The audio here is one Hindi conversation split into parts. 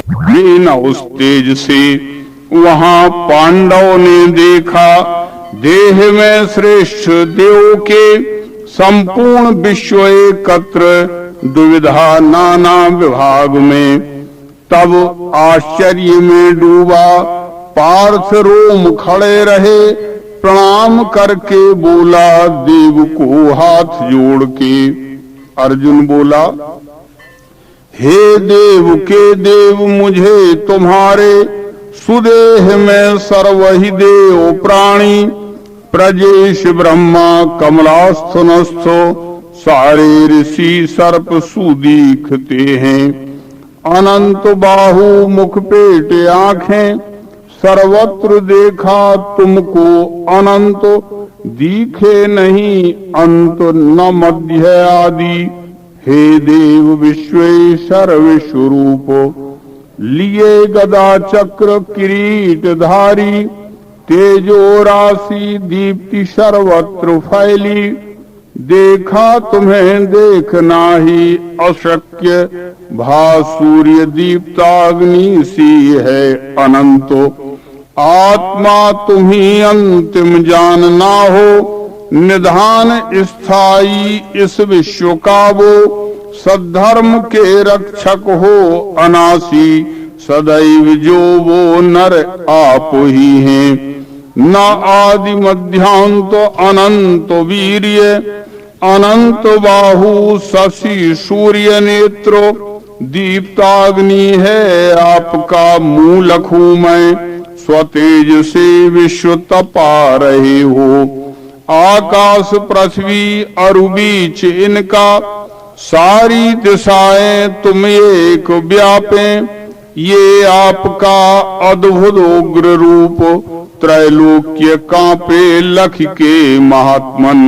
न उस तेज से वहां पांडव ने देखा। देह में श्रेष्ठ देव के संपूर्ण विश्व एकत्र, दुविधा नाना विभाग में। तब आश्चर्य में डूबा पार्थ रोम खड़े रहे, प्रणाम करके बोला देव को हाथ जोड़ के। अर्जुन बोला, हे देव के देव, मुझे तुम्हारे सुदेह में सर्वहि देव प्राणी, प्रजेश ब्रह्मा कमलास्थनस्थो, सारे ऋषि सर्प सुदीखते हैं। अनंत बाहु मुख पेट आंखें, सर्वत्र देखा तुमको अनंत, दिखे नहीं अंत न मध्य आदि। हे देव विश्वेश्वर विश्वरूप, लिए गदा चक्र किरीट धारी, तेजो राशि दीप्ति सर्वत्र फैली। देखा तुम्हें देखना ही अशक्य, भा सूर्य दीप्ताग्नि सी है अनंत। आत्मा तुम्ही अंतिम जानना हो, निधान स्थायी इस विश्व का वो। सद्धर्म के रक्षक हो अनासी, सदैव जो वो नर आप ही हैं। न आदि मध्यांत अनंत वीर्य, अनंत बाहु शशि सूर्य नेत्र। दीप्ताग्नि है आपका मूलखू में, स्वतेज से विश्व तपा रहे हो। आकाश पृथ्वी अरु बीच इनका, सारी दिशाएं तुम एक व्यापे। ये आपका अद्भुत उग्र रूप, त्रैलोक्य कांपे लख के महात्मन।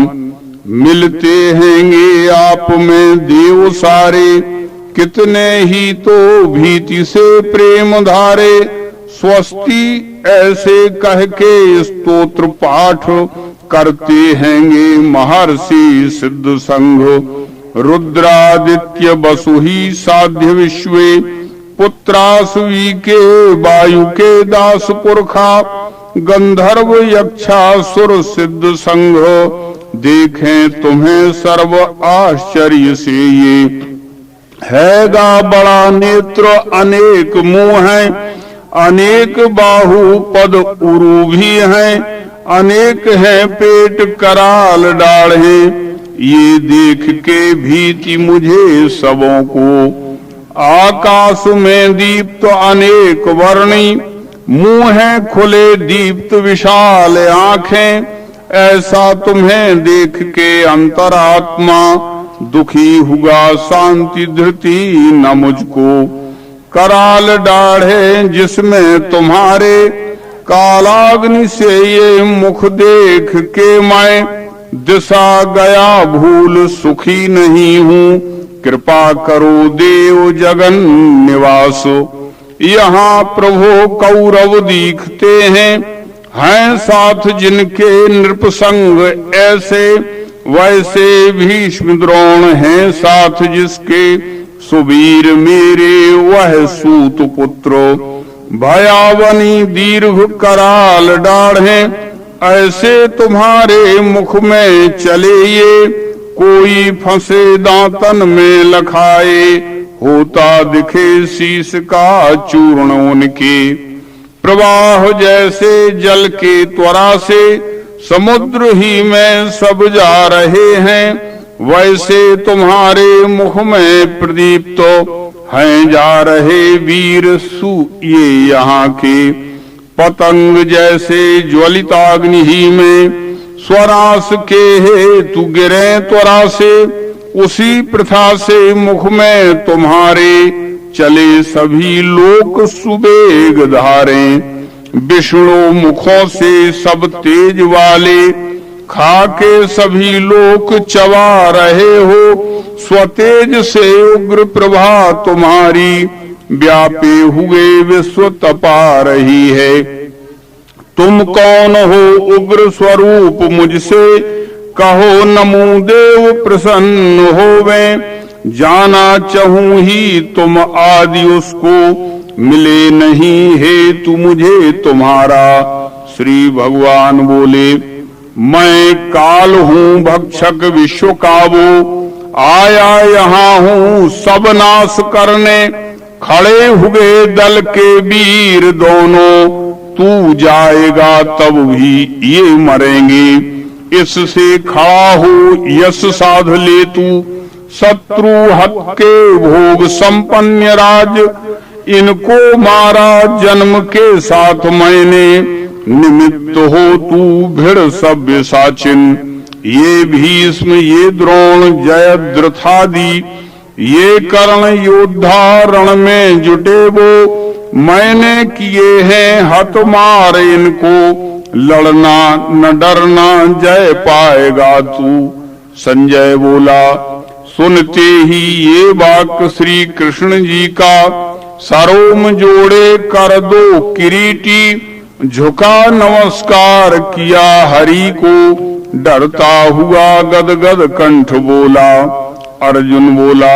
मिलते हैंगे आप में देव सारे, कितने ही तो भीति से प्रेम धारे। स्वस्ति ऐसे कह के स्तोत्र पाठ, करते हैंगे महर्षि सिद्ध संघ। रुद्रादित्य वसु ही साध्य विश्वे, पुत्रासुवी के वायु के दास पुरखा। गंधर्व यक्षासुर सिद्ध संघ, देखें तुम्हें सर्व आश्चर्य से ये। हैगा बड़ा नेत्र अनेक मुंह हैं, अनेक बाहु पद उरु भी हैं। अनेक है पेट कराल डाढ़े, ये देख के भीति मुझे सबों को। आकाश में दीप्त अनेक वर्णी, मुंह है खुले दीप्त विशाल आंखें। ऐसा तुम्हें देख के अंतरात्मा, दुखी हुआ शांति धृति न मुझको। कराल डाढ़े जिसमें तुम्हारे, कालाग्नि से ये मुख देख के मैं। दिशा गया भूल सुखी नहीं हूँ, कृपा करो देव जगन निवास। यहाँ प्रभु कौरव दिखते हैं साथ जिनके नृपसंग ऐसे। वैसे भीष्म द्रोण हैं साथ जिसके, सुवीर मेरे वह सूत पुत्र। भयावनी दीर्घ कराल डाढ़े, ऐसे तुम्हारे मुख में चले ये। कोई फंसे दांतन में लखाए, होता दिखे शीश का चूर्ण उनके। प्रवाह जैसे जल के त्वरा से, समुद्र ही में सब जा रहे हैं। वैसे तुम्हारे मुख में प्रदीप्त हैं जा रहे वीर सु ये यहाँ के। पतंग जैसे ज्वलिताग्नि ही में, स्वरास के हेतु गिरे त्वरा से। उसी प्रथा से मुख में तुम्हारे, चले सभी लोक सुबेग धारे। विष्णु मुखों से सब तेज वाले, खाके सभी लोक चबा रहे हो। स्वतेज से उग्र प्रभा तुम्हारी, व्यापे हुए विश्व तपा रही है। तुम कौन हो उग्र स्वरूप मुझसे, कहो नमो देव प्रसन्न होवे। जाना चाहूं ही तुम आदि उसको, मिले नहीं हेतु मुझे तुम्हारा। श्री भगवान बोले, मैं काल हूँ भक्षक विश्व का वो, आया यहाँ हूँ सब नाश करने। खड़े हुए दल के वीर दोनों, तू जाएगा तब भी ये मरेंगे। इससे खड़ा हो यश साध ले तू, शत्रु हत के भोग संपन्न राज। इनको मारा जन्म के साथ मैंने, निमित्त हो तू भिड़ सभ्य साचिन। ये भीष्म ये द्रोण जयद्रथादि, ये कर्ण योद्धा रण में जुटे वो। मैंने किए हैं हत मार इनको, लड़ना न डरना जय पाएगा तू। संजय बोला, सुनते ही ये वाक्य श्री कृष्ण जी का, सरोम जोड़े कर दो किरीटी। झुका नमस्कार किया हरि को, डरता हुआ गदगद कंठ बोला। अर्जुन बोला,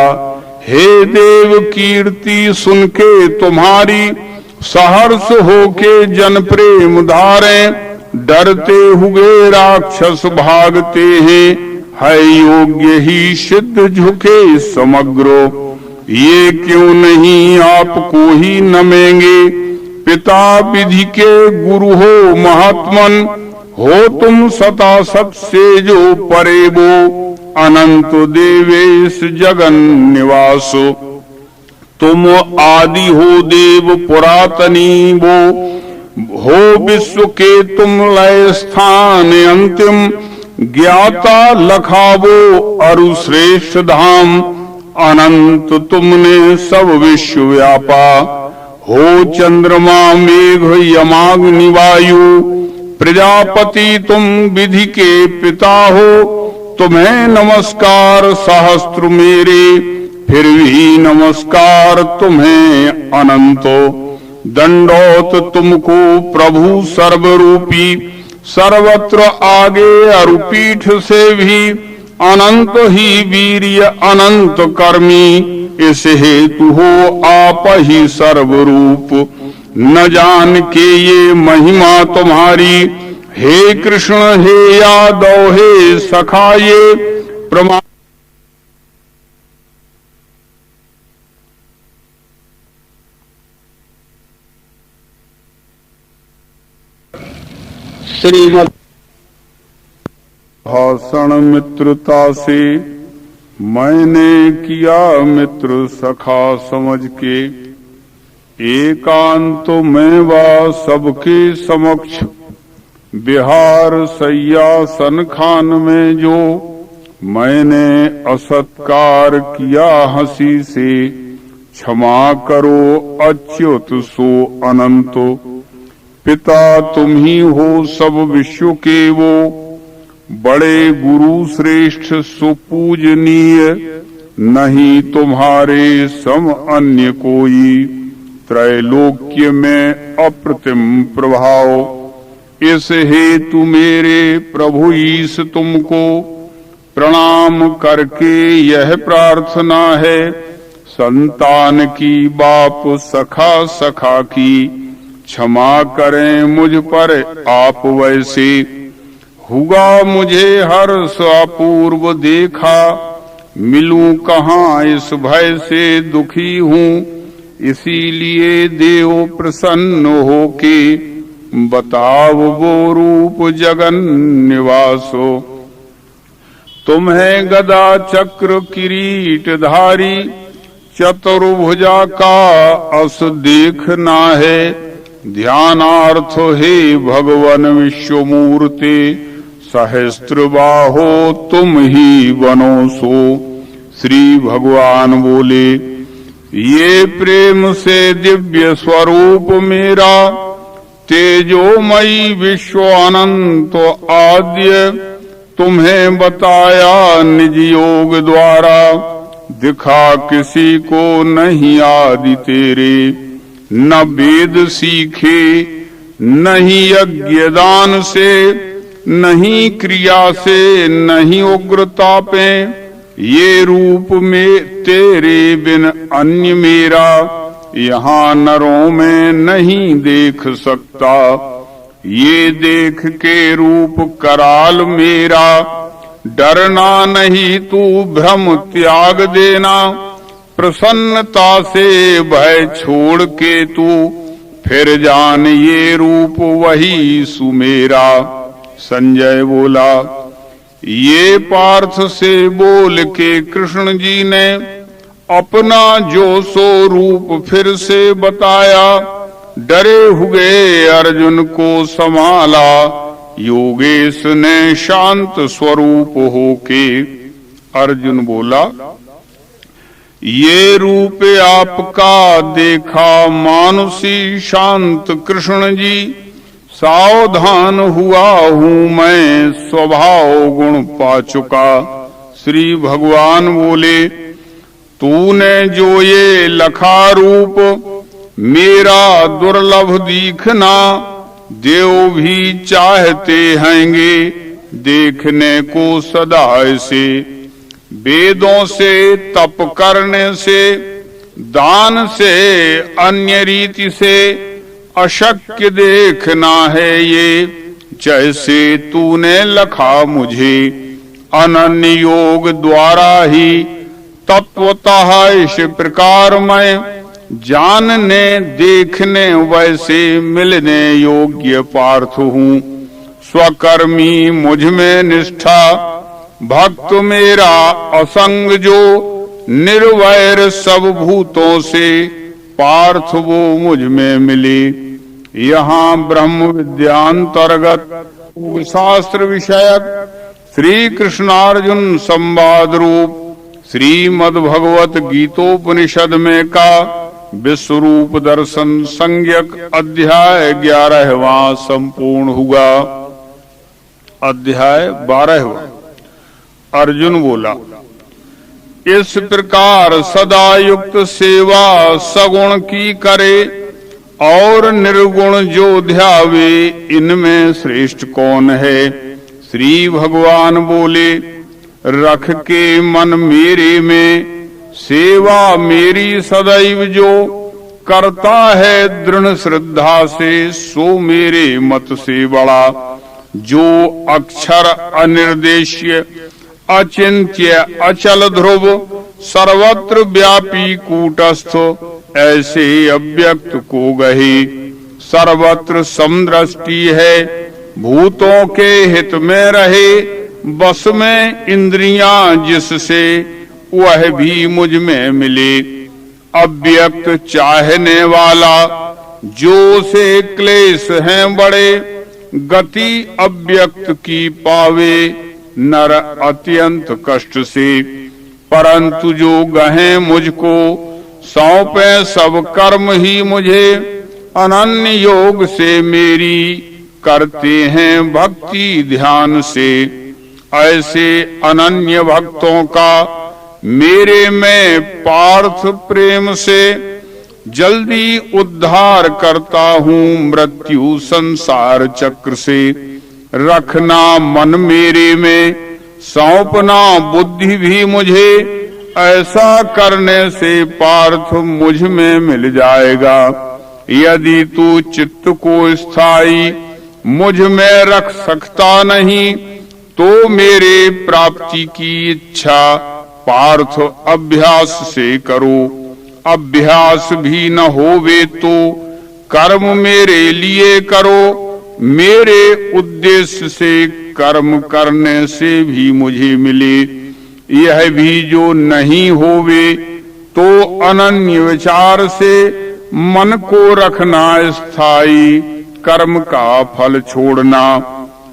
हे देव कीर्ति सुन के तुम्हारी, सहर्ष होके जन प्रेम धारे। डरते हुए राक्षस भागते हैं, है योग्य ही सिद्ध झुके समग्रो। ये क्यों नहीं आपको ही नमेंगे, पिता विधि के गुरु हो महात्मन। हो तुम सता सत से जो परे वो, अनंत देवेश जगन निवासो। तुम आदि हो देव पुरातनी वो, हो विश्व के तुम लय स्थान अंतिम। ज्ञाता लखावो अरु श्रेष्ठ धाम, अनंत तुमने सब विश्व व्यापा। हो चंद्रमा मेघ यमाग्नि वायु, प्रजापति तुम विधि के पिता हो। तुम्हें नमस्कार सहस्त्र मेरे, फिर भी नमस्कार तुम्हें अनंतो। दंडोत तुमको प्रभु सर्वरूपी, सर्वत्र आगे अरुपीठ से भी। अनंत ही वीर्य अनंत कर्मी, इस हेतु हो आप ही सर्वरूप। न जान के ये महिमा तुम्हारी, हे कृष्ण हे यादव हे सखा ये प्रमाण। श्रीमद् भाषण मित्रता से, मैंने किया मित्र सखा समझ के। एकांत में वा सबके समक्ष, बिहार सैयासन खान में जो। मैंने असत्कार किया हंसी से, क्षमा करो अच्युत सो अनंतो। पिता तुम ही हो सब विश्व के वो, बड़े गुरु श्रेष्ठ सुपूजनीय। नहीं तुम्हारे सम अन्य कोई, त्रैलोक्य में अप्रतिम प्रभाव। इस हेतु मेरे प्रभु ईश तुमको, प्रणाम करके यह प्रार्थना है। संतान की बाप सखा सखा की, क्षमा करें मुझ पर आप वैसे। हुआ मुझे हर्ष अपूर्व देखा, मिलूं कहाँ इस भय से दुखी हूँ। इसीलिए देव प्रसन्न होके, बताव वो रूप जगन निवासो। तुम्हें गदा चक्र किरीट धारी, चतुर्भुजा का अस देखना है। ध्यानार्थ हे भगवन विश्वमूर्ते, सहस्त्र बाहो तुम ही बनो सो। श्री भगवान बोले, ये प्रेम से दिव्य स्वरूप मेरा, तेजोमयी विश्व अनंत आद्य। तुम्हें बताया निज योग द्वारा, दिखा किसी को नहीं आदि तेरे। न वेद सीखे नहीं यज्ञ दान से, नहीं क्रिया से नहीं उग्रता पे। ये रूप में तेरे बिन अन्य मेरा, यहाँ नरों में नहीं देख सकता। ये देख के रूप कराल मेरा, डरना नहीं तू भ्रम त्याग देना। प्रसन्नता से भय छोड़ के तू फिर जान ये रूप वही सुमेरा। संजय बोला, ये पार्थ से बोल के कृष्ण जी ने अपना जो सो रूप फिर से बताया। डरे हुए अर्जुन को संभाला, योगेश ने शांत स्वरूप होके। अर्जुन बोला, ये रूप आपका देखा मानुषी शांत कृष्ण जी। सावधान हुआ हूँ मैं स्वभाव गुण पा चुका। श्री भगवान बोले, तूने जो ये लखा रूप मेरा दुर्लभ दिखना, देव भी चाहते हैंगे देखने को सदा ऐसे। वेदों से तप करने से दान से अन्य रीति से अशक्य देखना है ये। जैसे तूने लखा मुझे अनन्य योग द्वारा ही, तत्वतः इस प्रकार मैं जानने देखने वैसे मिलने योग्य पार्थ हूँ। स्वकर्मी मुझ में निष्ठा, भक्त मेरा असंग जो, निर्वैर सब भूतों से पार्थ वो मुझ में मिले। यहाँ ब्रह्म विद्यांतर्गत शास्त्र विषयक श्री कृष्णार्जुन संवाद रूप श्रीमद् भगवत गीतोपनिषद में का विश्वरूप दर्शन संज्ञक अध्याय 11वां संपूर्ण हुआ। अध्याय 12वां। अर्जुन बोला, इस प्रकार सदा युक्त सेवा सगुण की करे, और निर्गुण जो ध्यावे इनमें श्रेष्ठ कौन है। श्री भगवान बोले, रख के मन मेरे में सेवा मेरी सदैव जो, करता है दृढ़ श्रद्धा से सो मेरे मत से बड़ा। जो अक्षर अनिर्देश्य अचिंत्य अचल ध्रुव, सर्वत्र व्यापी कूटस्थ ऐसे अव्यक्त को गहे। सर्वत्र समदृष्टि है भूतों के हित में रहे, बस में इंद्रियां जिससे वह भी मुझ में मिले। अव्यक्त चाहने वाला जो से क्लेश हैं बड़े, गति अव्यक्त की पावे नर अत्यंत कष्ट से। परंतु जो गहे मुझको सौंपे सब कर्म ही मुझे, अनन्य योग से मेरी करते हैं भक्ति ध्यान से। ऐसे अनन्य भक्तों का मेरे में पार्थ प्रेम से जल्दी उद्धार करता हूँ मृत्यु संसार चक्र से। रखना मन मेरे में, सौंपना बुद्धि भी मुझे, ऐसा करने से पार्थ मुझ में मिल जाएगा। यदि तू चित्त को स्थायी मुझ में रख सकता नहीं, तो मेरे प्राप्ति की इच्छा पार्थ अभ्यास से करो। अभ्यास भी न होवे तो कर्म मेरे लिए करो। मेरे उद्देश्य से कर्म करने से भी मुझे मिले। यह भी जो नहीं होवे तो अनन्य विचार से मन को रखना स्थायी, कर्म का फल छोड़ना।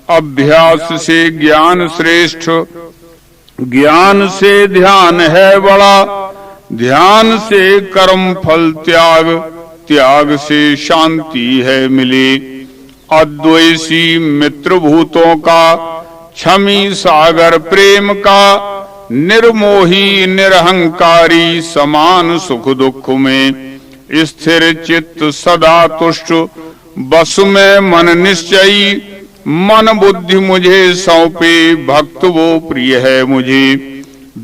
अभ्यास से ज्ञान श्रेष्ठ, ज्ञान से ध्यान है बड़ा, ध्यान से कर्म फल त्याग, त्याग से शांति है मिले। अद्वैसी मित्र भूतों का, क्षमी सागर प्रेम का, निर्मोही निरहंकारी समान सुख दुख में। स्थिर चित्त सदा तुष्ट, बस में मन निश्चयी। मन बुद्धि मुझे सौंपे, भक्त वो प्रिय है मुझे।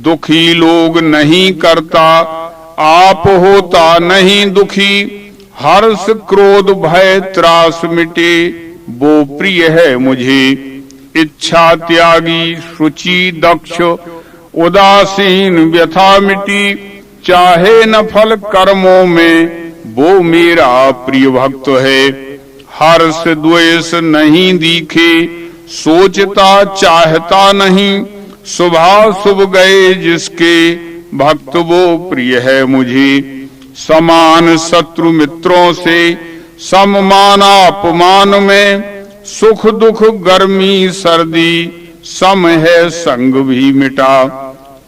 दुखी लोग नहीं करता आप होता नहीं दुखी, हर्ष क्रोध भय त्रास मिटे, वो प्रिय है मुझे। इच्छा त्यागी शुचि दक्ष, उदासीन व्यथा मिटी, चाहे न फल कर्मों में, वो मेरा प्रिय भक्त है। हर्ष द्वेष नहीं दिखे, सोचता चाहता नहीं, स्वभाव शुभ गए जिसके, भक्त वो प्रिय है मुझे। समान शत्रु मित्रों से, सममान अपमान में, सुख दुख गर्मी सर्दी, सम है संग भी मिटा।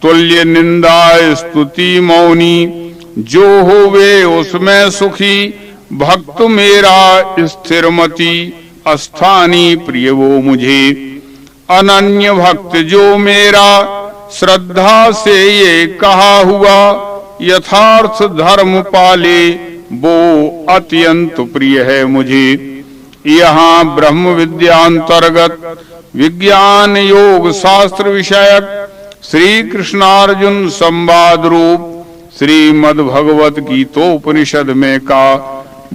तुल्य निंदा स्तुति मौनी, जो होवे उसमें सुखी, भक्त मेरा स्थिरमति, अस्थानी प्रिय वो मुझे। अनन्य भक्त जो मेरा, श्रद्धा से ये कहा हुआ, यथार्थ धर्म पाले, वो अत्यंत प्रिय है मुझे। यहाँ ब्रह्म विद्यांतर्गत विज्ञान योग शास्त्र विषयक श्री कृष्णार्जुन संवाद रूप श्रीमद् भगवत गीतोपनिषद में का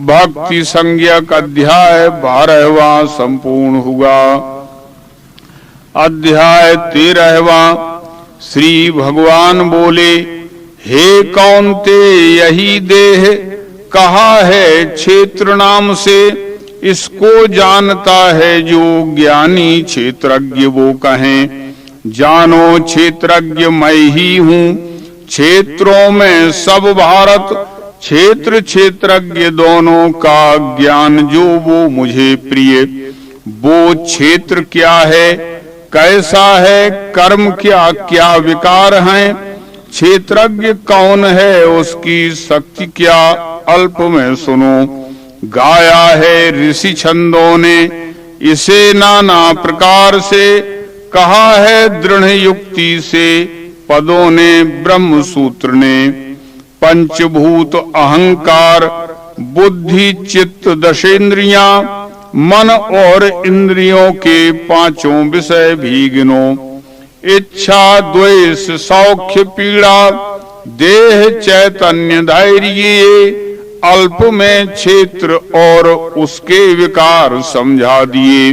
भक्ति संज्ञक अध्याय 12वां संपूर्ण हुआ। अध्याय 13वां। श्री भगवान बोले, हे कौन्ते यही देह कहा है क्षेत्र नाम से, इसको जानता है जो ज्ञानी क्षेत्रज्ञ वो कहें। जानो क्षेत्रज्ञ मैं ही हूँ, क्षेत्रों में सब भारत, क्षेत्र क्षेत्रज्ञ दोनों का ज्ञान जो वो मुझे प्रिय। वो क्षेत्र क्या है, कैसा है, कर्म क्या क्या विकार हैं, क्षेत्रज्ञ कौन है, उसकी शक्ति क्या, अल्प में सुनो। गाया है ऋषि छंदों ने इसे नाना प्रकार से, कहा है दृढ़ युक्ति से पदों ने ब्रह्म सूत्र ने। पंचभूत अहंकार बुद्धि चित्त दशेंद्रियां, मन और इंद्रियों के पांचों विषय भी गिनो। इच्छा द्वेष सौख्य पीड़ा, देह चैतन्य धैर्य, अल्प में क्षेत्र और उसके विकार समझा दिए।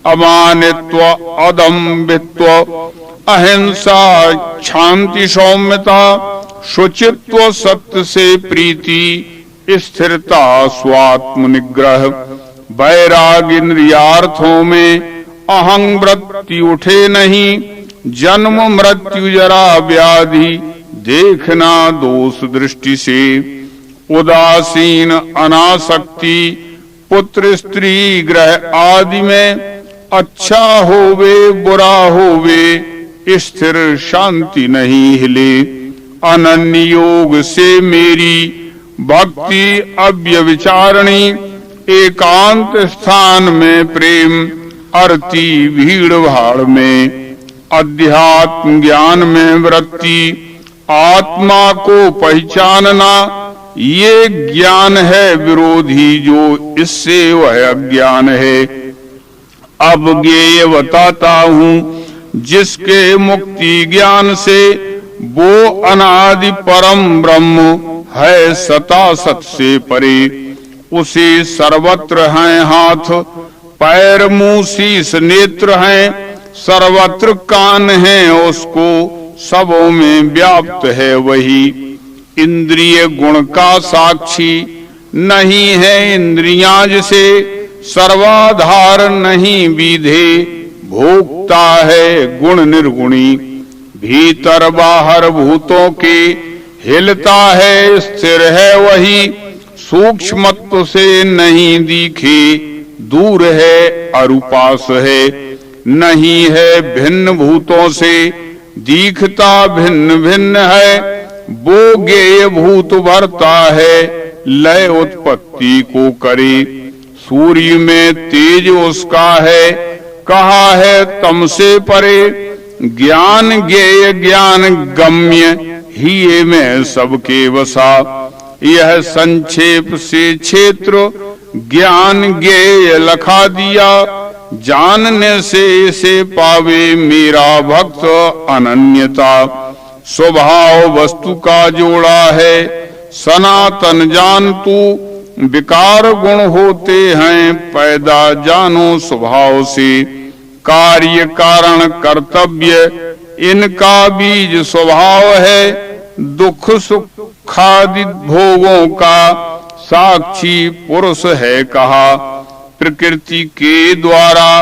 अमानित्व अदम्भित्व अहिंसा शांति सौम्यता, शुचित्व सत्य से प्रीति, स्थिरता स्वात्म निग्रह, वैराग इंद्रियार्थों में, अहं वृत्ति उठे नहीं, जन्म मृत्यु जरा व्याधि देखना दोष दृष्टि से। उदासीन अनासक्ति पुत्र स्त्री ग्रह आदि में, अच्छा होवे बुरा होवे स्थिर शांति नहीं हिले। अनन्य योग से मेरी भक्ति अव्यविचारणी, एकांत स्थान में प्रेम अरती भीड़ भाड़ में। अध्यात्म ज्ञान में वृत्ति, आत्मा को पहचानना, ये ज्ञान है विरोधी जो इससे वह अज्ञान है। अब ज्ञेय बताता हूँ जिसके मुक्ति ज्ञान से, वो अनादि परम ब्रह्म है सता सत से परे। उसे सर्वत्र हैं हाथ पैर मुंह शीस नेत्र हैं, सर्वत्र कान है उसको, सबों में व्याप्त है वही। इंद्रिय गुण का साक्षी नहीं है इंद्रियां जिसे, सर्वाधार नहीं विधे, भोगता है गुण निर्गुणी। भीतर बाहर भूतों के हिलता है स्थिर है वही, सूक्ष्मत्व से नहीं दिखे, दूर है अरुपास है। नहीं है भिन्न भूतों से, दिखता भिन्न भिन्न है, वो ज्ञेय भूत भरता है, लय उत्पत्ति को करे। सूर्य में तेज उसका है, कहा है तम से परे। ज्ञान ज्ञेय ज्ञान गम्य ही में सबके वसा। यह संक्षेप से क्षेत्र ज्ञान ज्ञेय लखा दिया, जानने से इसे पावे मेरा भक्त अनन्यता। स्वभाव वस्तु का जोड़ा है, सनातन जान तू विकार गुण होते हैं पैदा जानो स्वभाव से। कार्य कारण कर्तव्य इनका बीज स्वभाव है, दुख सुखादि भोगों का साक्षी पुरुष है कहा। प्रकृति के द्वारा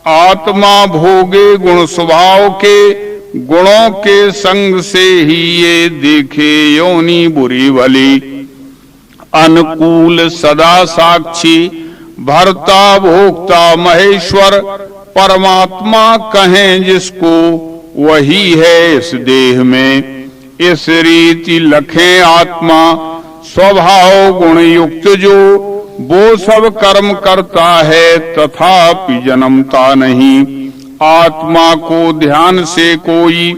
आत्मा भोगे गुण स्वभाव के, गुणों के संग से ही ये देखे योनि बुरी भली। अनुकूल सदा साक्षी भर्ता भोक्ता महेश्वर, परमात्मा कहें जिसको वही है इस देह में। इस रीति लखें आत्मा स्वभाव गुण युक्त जो, वो सब कर्म करता है तथापि जन्मता नहीं। आत्मा को ध्यान से कोई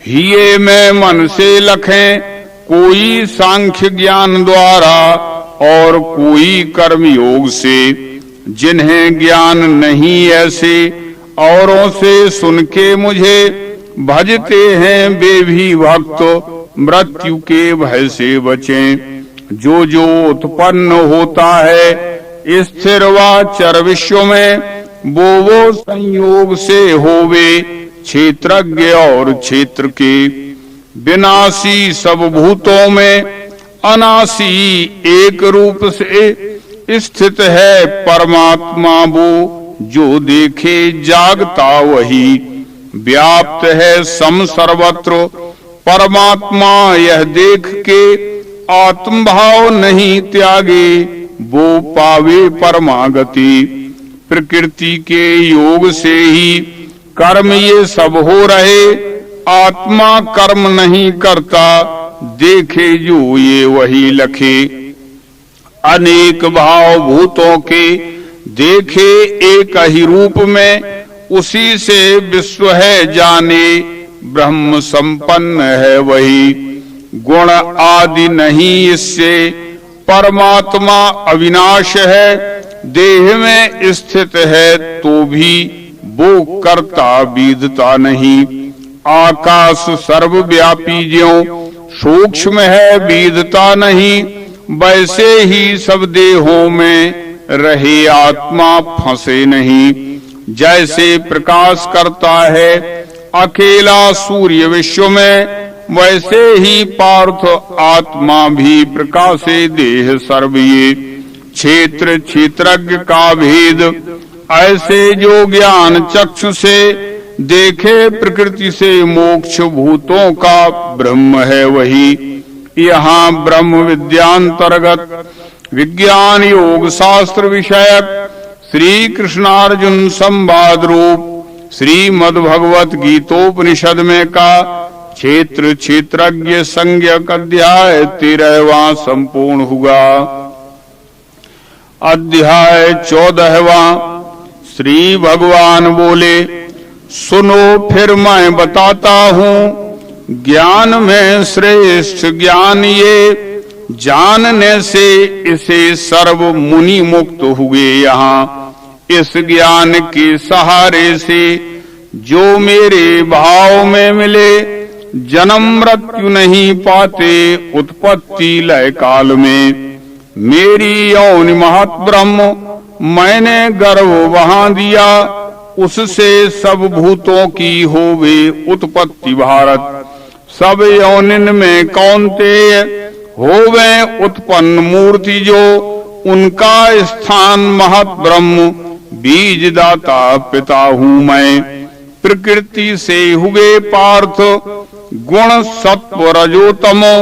हिये में मन से लखें, कोई सांख्य ज्ञान द्वारा और कोई कर्म योग से। जिन्हें ज्ञान नहीं ऐसे औरों से सुन के मुझे भजते हैं वे भी भक्त, मृत्यु के भय से बचें। जो जो उत्पन्न होता है स्थिर व चर विश्व में, वो संयोग से होवे क्षेत्रज्ञ और क्षेत्र के। विनाशी सब भूतों में अनाशी एक रूप से स्थित है परमात्मा वो, जो देखे जागता वही। व्याप्त है सम सर्वत्र परमात्मा यह देख के, आत्मभाव नहीं त्यागे वो पावे परमागति। प्रकृति के योग से ही कर्म ये सब हो रहे, आत्मा कर्म नहीं करता देखे जो ये वही लखे। अनेक भाव भूतों के देखे एक ही रूप में, उसी से विश्व है जाने ब्रह्म संपन्न है वही। गुण आदि नहीं इससे परमात्मा अविनाश है, देह में स्थित है तो भी वो करता बीधता नहीं। आकाश सर्वव्यापी ज्यों सूक्ष्म है बीधता नहीं, वैसे ही सब देहों में रहे आत्मा फंसे नहीं। जैसे प्रकाश करता है अकेला सूर्य विश्व में, वैसे ही पार्थ आत्मा भी प्रकाशे देह सर्वये। क्षेत्र क्षेत्रज्ञ का भेद ऐसे जो ज्ञान चक्षु से देखे, प्रकृति से मोक्ष भूतों का ब्रह्म है वही। यहाँ ब्रह्म विद्यांतर्गत विज्ञान योग शास्त्र विषयक श्री कृष्णार्जुन संवाद रूप श्रीमद् भगवत गीतोपनिषद में का क्षेत्र क्षेत्रज्ञ संज्ञक अध्याय 13वां संपूर्ण हुआ। अध्याय 14वां। श्री भगवान बोले, सुनो फिर मैं बताता हूँ, ज्ञान में श्रेष्ठ ज्ञान ये, जानने से इसे सर्व मुनि मुक्त हुए। यहाँ इस ज्ञान के सहारे से जो मेरे भाव में मिले, जन्म मृत्यु नहीं पाते उत्पत्ति लय काल में। मेरी यौनि महत ब्रह्म मैंने गर्भ वहां दिया, उससे सब भूतों की होवे उत्पत्ति भारत। सब यौनिन में कौन्तेय होवे उत्पन्न मूर्ति जो, उनका स्थान महत ब्रह्म बीज दाता पिता हूँ मैं। प्रकृति से हुए पार्थ गुण सत्व रजोतमो,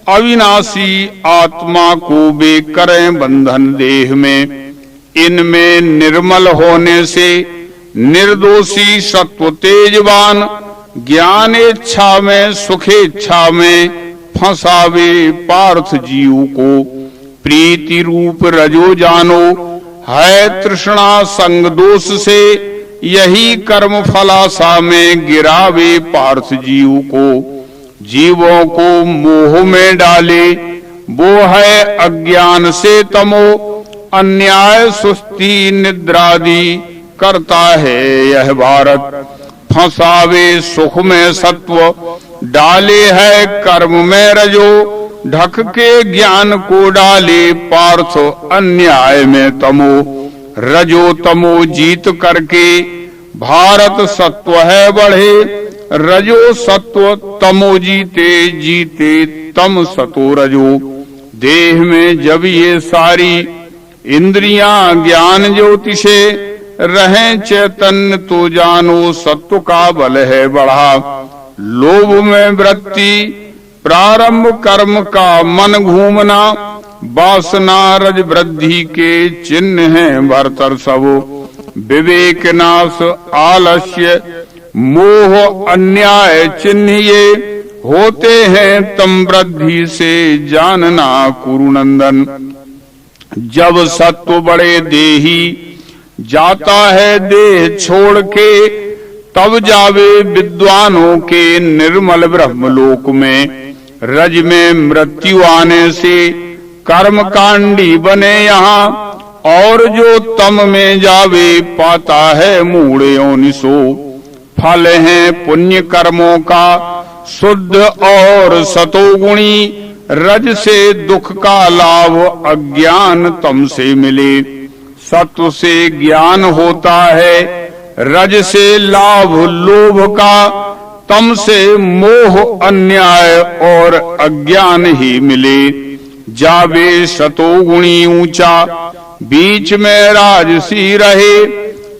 अविनाशी आत्मा को वे करें बंधन देह में। इनमें निर्मल होने से निर्दोषी सत्व तेजवान, ज्ञानेच्छा में सुखेच्छा में फंसावे पार्थ जीव को। प्रीति रूप रजो जानो है तृष्णा संग दोष से, यही कर्म फलासा में गिरावे पार्थ जीव को। जीवों को मोह में डाले वो है अज्ञान से तमो, अन्याय सुस्ती निद्रादि करता है यह भारत। फंसावे सुख में सत्व, डाले है कर्म में रजो, ढक के ज्ञान को डाले पार्थ अन्याय में तमो। रजो तमो जीत करके भारत सत्व है बढ़े, रजो सत्व तमो जीते, जीते तम सतो रजो। देह में जब ये सारी इंद्रियां ज्ञान ज्योतिषे रहें चैतन्य, तो जानो सत्व का बल है बढ़ा। लोभ में वृत्ति प्रारंभ कर्म का मन घूमना, वासना रज वृद्धि के चिन्ह हैं भरतर सब। विवेक नाश आलस्य मोह अन्याय चिन्ह ये, होते हैं तम वृद्धि से जानना कुरुनंदन। जब सत्व बड़े देही जाता है देह छोड़ के, तब जावे विद्वानों के निर्मल ब्रह्मलोक में। रज में मृत्यु आने से कर्म कांडी बने यहाँ, और जो तम में जावे पाता है मूढ़ योनिसो। फल है पुण्य कर्मों का शुद्ध और सतोगुणी, रज से दुख का लाभ अज्ञान तम से मिले। सत्व से ज्ञान होता है, रज से लाभ लोभ का, तम से मोह अन्याय और अज्ञान ही मिले। जावे सतोगुणी ऊंचा, बीच में राजसी रहे,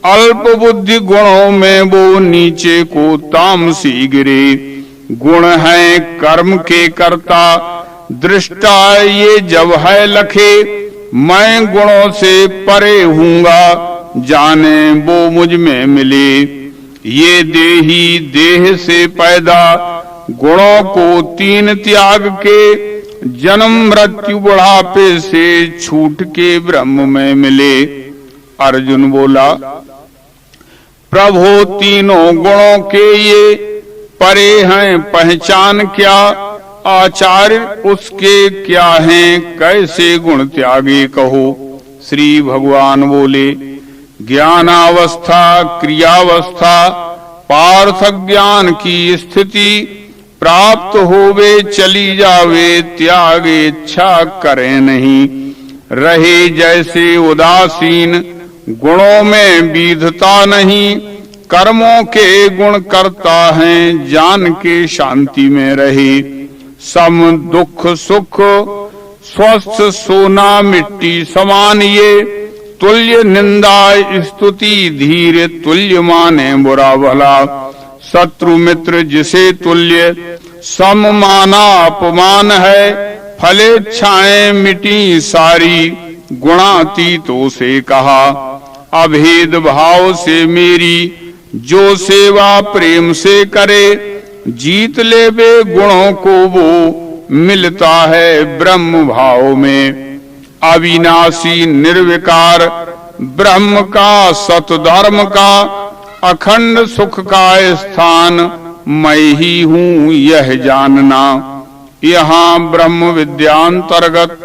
अल्प बुद्धि गुणों में वो नीचे को तामसी गिरे। गुण है कर्म के कर्ता, दृष्टा ये जब है लखे, मैं गुणों से परे हूँगा, जाने वो मुझ में मिले। ये देही देह से पैदा, गुणों को तीन त्याग के, जन्म मृत्यु बुढ़ापे से छूट के ब्रह्म में मिले। अर्जुन बोला, प्रभु तीनों गुणों के ये परे हैं पहचान क्या, आचार्य उसके क्या हैं कैसे गुण त्यागे कहो। श्री भगवान बोले, ज्ञानावस्था क्रियावस्था पार्थ ज्ञान की स्थिति, प्राप्त होवे चली जावे त्यागे इच्छा करे नहीं। रहे जैसे उदासीन गुणों में विधता नहीं, कर्मों के गुण करता है जान के शांति में रहे। सम दुख सुख स्वस्थ सोना मिट्टी समान ये, तुल्य निंदा स्तुति धीर तुल्य माने बुरा भला। शत्रु मित्र जिसे तुल्य सम माना अपमान है, फलेच्छाएं मिटी सारी गुणातीतों से कहा। अभेद भाव से मेरी जो सेवा प्रेम से करे, जीत ले वे गुणों को वो मिलता है ब्रह्म भाव में। अविनाशी निर्विकार ब्रह्म का सतधर्म का, अखंड सुख का स्थान मैं ही हूँ यह जानना। यहाँ ब्रह्म विद्यांतर्गत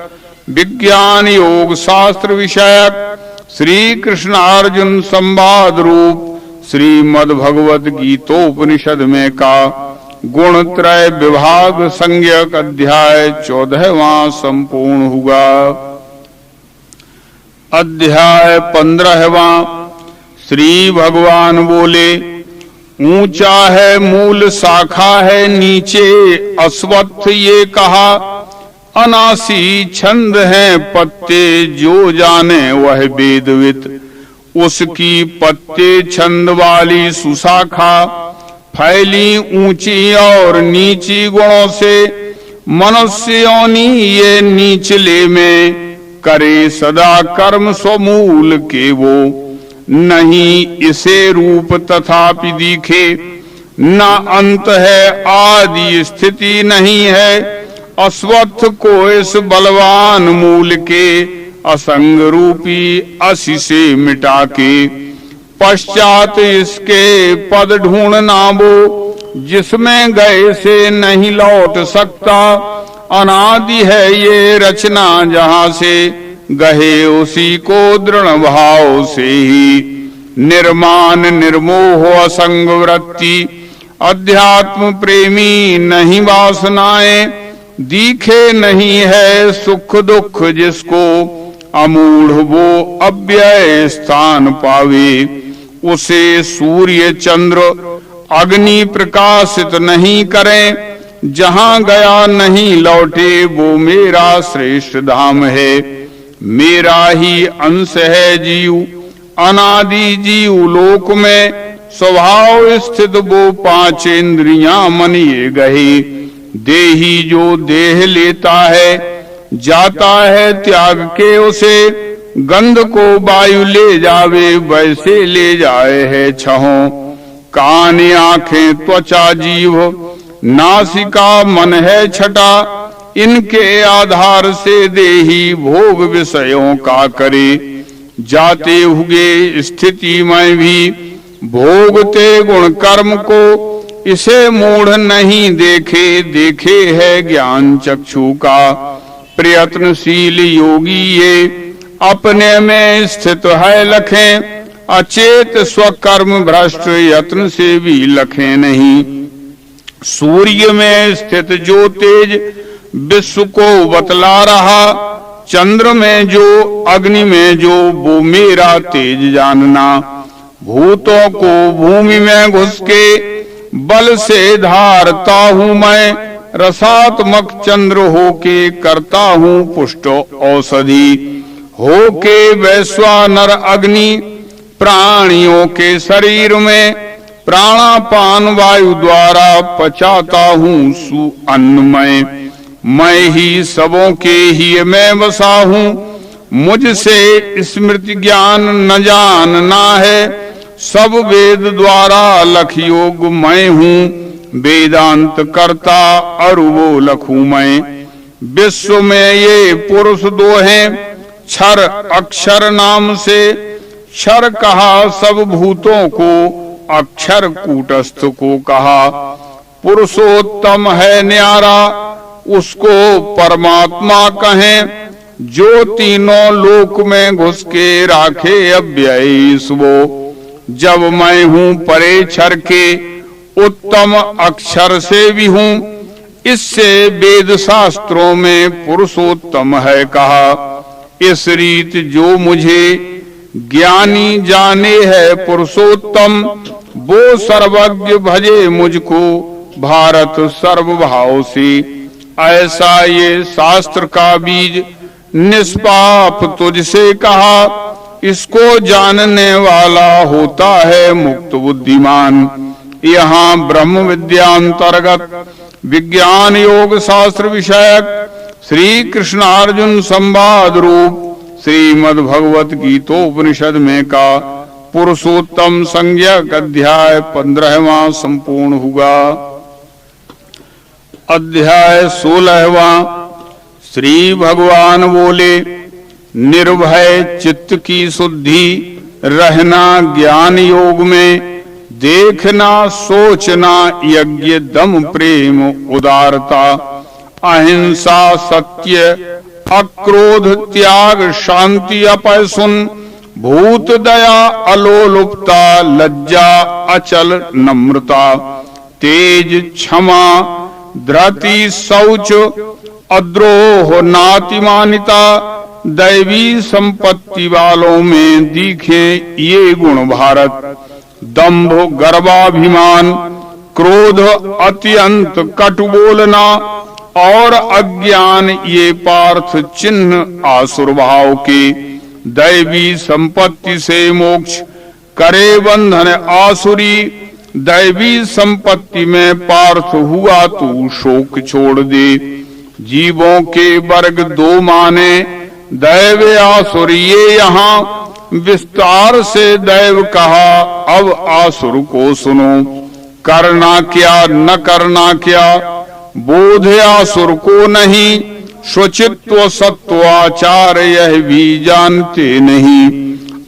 विज्ञान योग शास्त्र विषयक श्री कृष्णार्जुन संवाद रूप श्रीमद् भगवत गीतोपनिषद में का गुण त्रय विभाग संज्ञक अध्याय 14वां संपूर्ण हुआ। अध्याय 15वां। श्री भगवान बोले, ऊंचा है मूल शाखा है नीचे अश्वत्थ ये कहा, अनासी छंद है पत्ते जो जाने वह वेदवित। उसकी पत्ते छंद वाली सुशाखा फैली ऊंची और नीची गुणों से, मनुष्य योनि ये नीचले में करे सदा कर्म स्वमूल के वो। नहीं इसे रूप तथापि दिखे, न अंत है आदि स्थिति नहीं है। अश्वत्थ को इस बलवान मूल के असंग रूपी असी से मिटा के, पश्चात इसके पद ढूंढना वो जिसमें गए से नहीं लौट सकता। अनादि है ये रचना जहाँ से गहे उसी को दृढ़ भाव से ही निर्मान निर्मोह असंग वृत्ति, अध्यात्म प्रेमी नहीं वासनाएं, दिखे नहीं है सुख दुख जिसको, अमूढ़ वो अव्यय स्थान पावे। उसे सूर्य चंद्र अग्नि प्रकाशित नहीं करें, जहां गया नहीं लौटे वो मेरा श्रेष्ठ धाम है। मेरा ही अंश है जीव अनादि जीव लोक में, स्वभाव स्थित वो पांच इंद्रियां मनिए गए। देही जो देह लेता है जाता है त्याग के उसे, गंध को वायु ले जावे वैसे ले जाए है छहों। कान आंखें त्वचा जीव नासिका मन है छटा, इनके आधार से देही भोग विषयों का करे। जाते हुए स्थिति में भी भोगते गुण कर्म को, इसे मूढ़ नहीं देखे देखे है ज्ञान चक्षु का। प्रयत्नशील योगी ये अपने में स्थित है लखें, अचेत स्वकर्म भ्रष्ट यत्न से भी लखें नहीं। सूर्य में स्थित जो तेज विश्व को बतला रहा, चंद्र में जो अग्नि में जो वो मेरा तेज जानना। भूतों को भूमि में घुस के बल से धारता हूँ मैं, रसात्मक चंद्र होके करता हूँ पुष्ट औषधि। होके वैश्वानर अग्नि प्राणियों के शरीर में, प्राणापान वायु द्वारा पचाता हूँ सु अन्नमय। मैं ही सबों के ही मैं बसा हूँ, मुझसे स्मृति ज्ञान न जानना है। सब वेद द्वारा लख योग मैं हूँ, वेदांत करता और वो लखू मैं। विश्व में ये पुरुष दो हैं, क्षर अक्षर नाम से। क्षर कहा सब भूतों को, अक्षर कूटस्थ को कहा। पुरुषोत्तम है न्यारा, उसको परमात्मा कहें। जो तीनों लोक में घुस के राखे अव्ययी वो। जब मैं हूँ परे क्षर के, उत्तम अक्षर से भी हूँ। इससे वेद शास्त्रों में पुरुषोत्तम है कहा। इस रीत जो मुझे ज्ञानी जाने है पुरुषोत्तम, वो सर्वज्ञ भजे मुझको भारत सर्वभाव से। ऐसा ये शास्त्र का बीज निष्पाप तुझसे कहा, इसको जानने वाला होता है मुक्त बुद्धिमान। यहाँ ब्रह्म विद्यांतर्गत विज्ञान योग शास्त्र विषयक श्री कृष्णार्जुन संवाद रूप श्रीमद् भगवत गीतोपनिषद में का पुरुषोत्तम संज्ञक अध्याय 15वां संपूर्ण हुआ। अध्याय 16वां। श्री भगवान बोले, निर्भय चित्त की शुद्धि रहना ज्ञान योग में, देखना सोचना यज्ञ दम प्रेम उदारता, अहिंसा सत्य अक्रोध त्याग शांति अपैसुन, भूत दया अलोलुपता लज्जा अचल नम्रता, तेज क्षमा धृति शौच अद्रोह नातिमानिता, दैवी संपत्ति वालों में दिखे ये गुण भारत। दंभ गर्वाभिमान क्रोध अत्यंत कटु बोलना और अज्ञान ये पार्थ चिन्ह आसुर भाव के। दैवी संपत्ति से मोक्ष करे बंधन आसुरी, दैवी संपत्ति में पार्थ हुआ तू शोक छोड़ दे। जीवों के वर्ग दो माने दैव आसुर ये यहाँ, विस्तार से दैव कहा अब आसुर को सुनो। करना क्या न करना क्या बोध आसुर को नहीं, शुचित्व सत्व आचार यह भी जानते नहीं।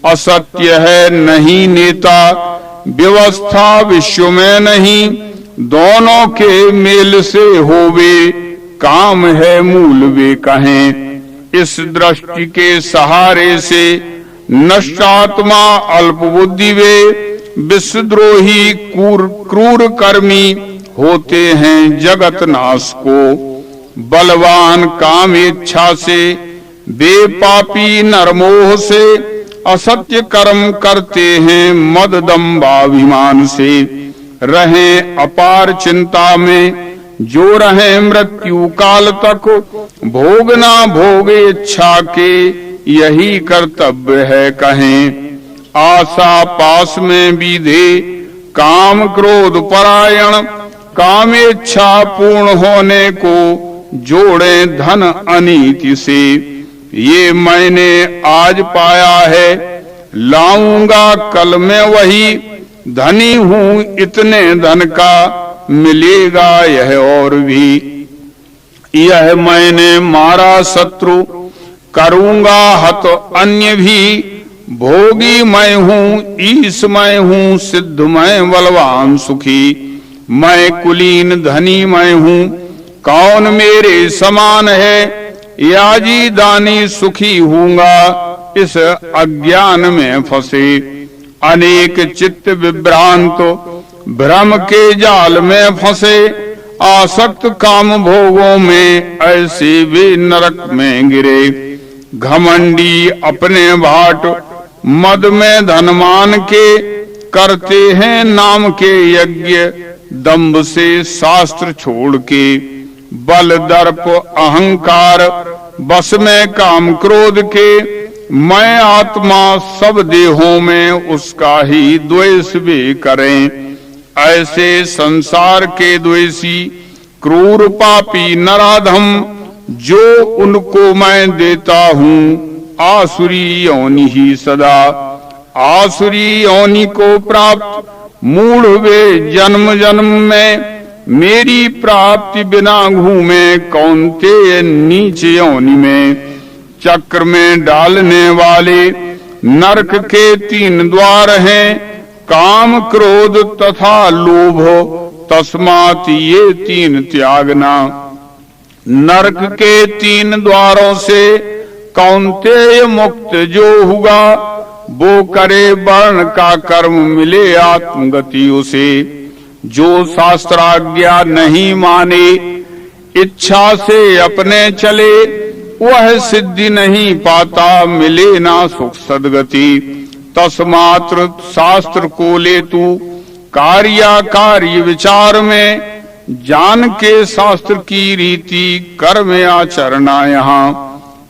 असत्य है नहीं नेता व्यवस्था विश्व में नहीं, दोनों के मेल से होवे काम है मूल वे कहें। इस दृष्टि के सहारे से नष्टात्मा अल्प बुद्धि वे विश्वद्रोही क्रूर कर्मी होते हैं जगत नाश को। बलवान काम इच्छा से वे पापी नरमोह से असत्य कर्म करते हैं मद दंभाभिमान से। रहें अपार चिंता में जो रहें मृत्यु काल तक, भोगना भोग इच्छा के यही कर्तव्य है कहें। आशा पास में बीधे काम क्रोध परायण, काम इच्छा पूर्ण होने को जोड़े धन अनीति से। ये मैंने आज पाया है लाऊंगा कल मैं वही, धनी हूँ इतने धन का मिलेगा यह और भी। यह मैंने मारा शत्रु करूंगा हत अन्य भी, भोगी मैं हूँ ईश मैं हूँ सिद्ध मैं बलवान सुखी। मैं कुलीन धनी मैं हूँ कौन मेरे समान है, याजी दानी सुखी हूँगा इस अज्ञान में फंसे। अनेक चित्त विभ्रांत भ्रम के जाल में फंसे, आसक्त काम भोगों में ऐसे वे नरक में गिरे। घमंडी अपने भाट मद में धनमान के, करते हैं नाम के यज्ञ दंभ से शास्त्र छोड़ के। बल दर्प अहंकार बस में काम क्रोध के, मैं आत्मा सब देहों में उसका ही द्वेष भी करें। ऐसे संसार के द्वेषी क्रूर पापी नराधम, जो उनको मैं देता हूँ आसुरी योनि ही सदा। आसुरी योनि को प्राप्त मूढ़ वे जन्म जन्म में, मेरी प्राप्ति बिना घूमे कौन्तेय नीच योनि में। चक्र में डालने वाले नरक के 3 द्वार हैं, काम क्रोध तथा लोभ, तस्मात् ये 3 त्यागना। नरक के 3 द्वारों से कौन्तेय मुक्त जो हुआ, वो करे वर्ण का कर्म मिले आत्मगति उसे। जो शास्त्राज्ञा नहीं माने इच्छा से अपने चले, वह सिद्धि नहीं पाता मिले ना सुख सदगति। तस्मात्र शास्त्र को ले तू कार्य विचार में, जान के शास्त्र की रीति कर्म आचरणा।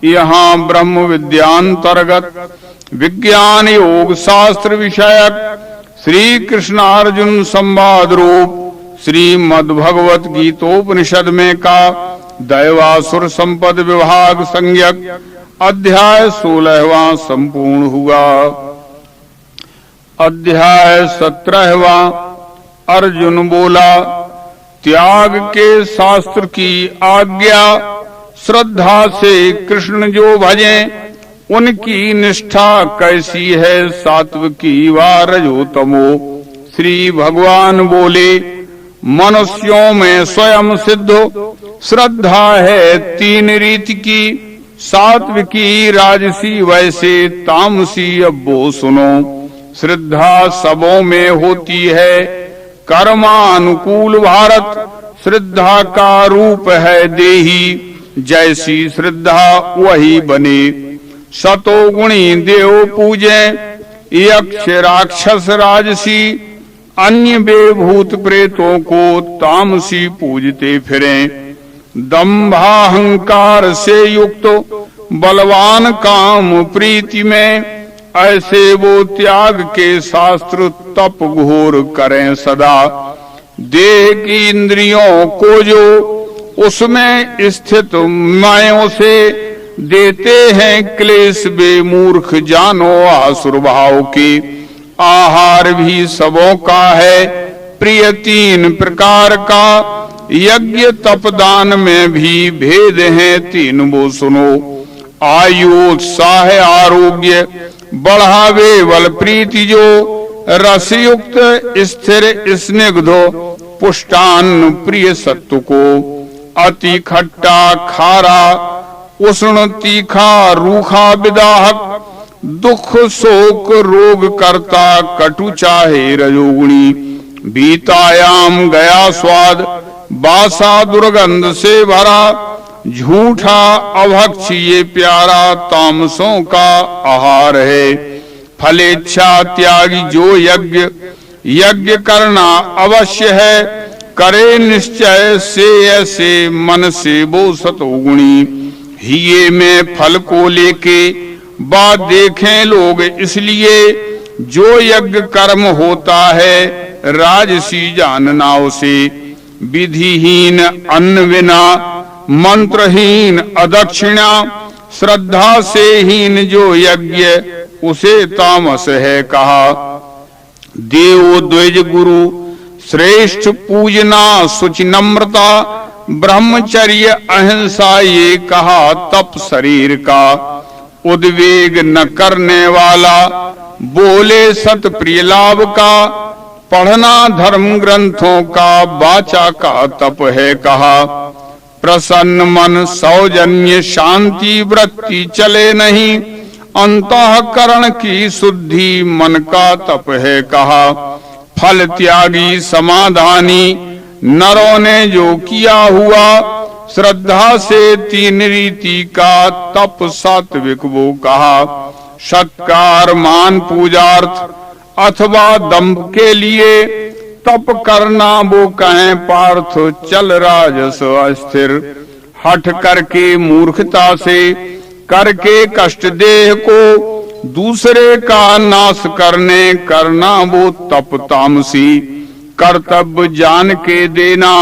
यहाँ ब्रह्म विद्यांतर्गत विज्ञान योग शास्त्र विषयक श्री कृष्णार्जुन संवाद रूप श्रीमद् भगवत गीतोपनिषद में का दैवासुर संपद विभाग संज्ञक अध्याय 16वां संपूर्ण हुआ। अध्याय 17वां। अर्जुन बोला, त्याग के शास्त्र की आज्ञा श्रद्धा से कृष्ण जो भजें, उनकी निष्ठा कैसी है सात्विकी व रजोतमो। श्री भगवान बोले, मनुष्यों में स्वयं सिद्ध श्रद्धा है 3 रीति की, सात्विकी राजसी वैसे तामसी अब वो सुनो। श्रद्धा सबों में होती है कर्मानुकूल भारत, श्रद्धा का रूप है देही, जैसी श्रद्धा वही बने। सतोगुणी देव पूजे, यक्ष राक्षस राजसी, अन्य बेभूत प्रेतों को तामसी पूजते फिरें। दंभाहंकार से युक्त बलवान काम प्रीति में, ऐसे वो त्याग के शास्त्र तप घोर करें सदा। देह की इंद्रियों को जो उसमें स्थित मायों से देते हैं क्लेश, बेमूर्ख जानो आसुर भाव की। आहार भी सबों का है प्रिय 3 प्रकार का, यज्ञ तपदान में भी भेद है 3 वो सुनो। आयु उत्साह आरोग्य बढ़ावे बल प्रीति जो, रसयुक्त स्थिर स्निग्धो पुष्टान प्रिय सत्व को। अति खट्टा खारा उष्ण तीखा रूखा विदाहक, दुख शोक रोग करता कटु चाहे रजोगुणी। बीतायाम गया स्वाद बासा दुर्गंध से भरा, झूठा अभक्ष ये प्यारा तामसों का आहार है। फलेच्छा त्यागी जो यज्ञ यज्ञ करना अवश्य है, करे निश्चय से ऐसे मन से वो सतोगुणी। हिये में फल को लेके बात देखें लोग इसलिए, जो यज्ञ कर्म होता है राजसी जानना उसे। विधिहीन अन्न बिना मंत्रहीन अदक्षिणा, श्रद्धा से हीन जो यज्ञ उसे तामस है कहा। देव द्विज गुरु श्रेष्ठ पूजना शुचि नम्रता, ब्रह्मचर्य अहिंसा ये कहा तप शरीर का। उद्वेग न करने वाला बोले सत प्रिय लाभ का, पढ़ना धर्म ग्रंथों का वाचा का तप है कहा। प्रसन्न मन सौजन्य शांति वृत्ति चले नहीं, अंतःकरण की शुद्धि मन का तप है कहा। फल त्यागी समाधानी नरों ने जो किया हुआ, श्रद्धा से तीन रीति का तप सात्विक वो कहा। सत्कार मान पूजार्थ अथवा दंभ के लिए, तप करना वो कहें पार्थ चल राजस अस्थिर। हठ करके मूर्खता से करके कष्ट देह को, दूसरे का नाश करने करना वो तप तामसी। कर्तव्य जान के देना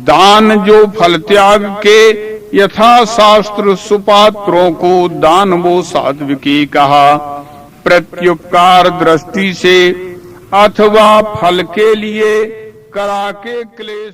दान जो फल त्याग के, यथा शास्त्र सुपात्रों को दान वो सात्विकी कहा। प्रत्युपकार दृष्टि से अथवा फल के लिए करा के क्लेश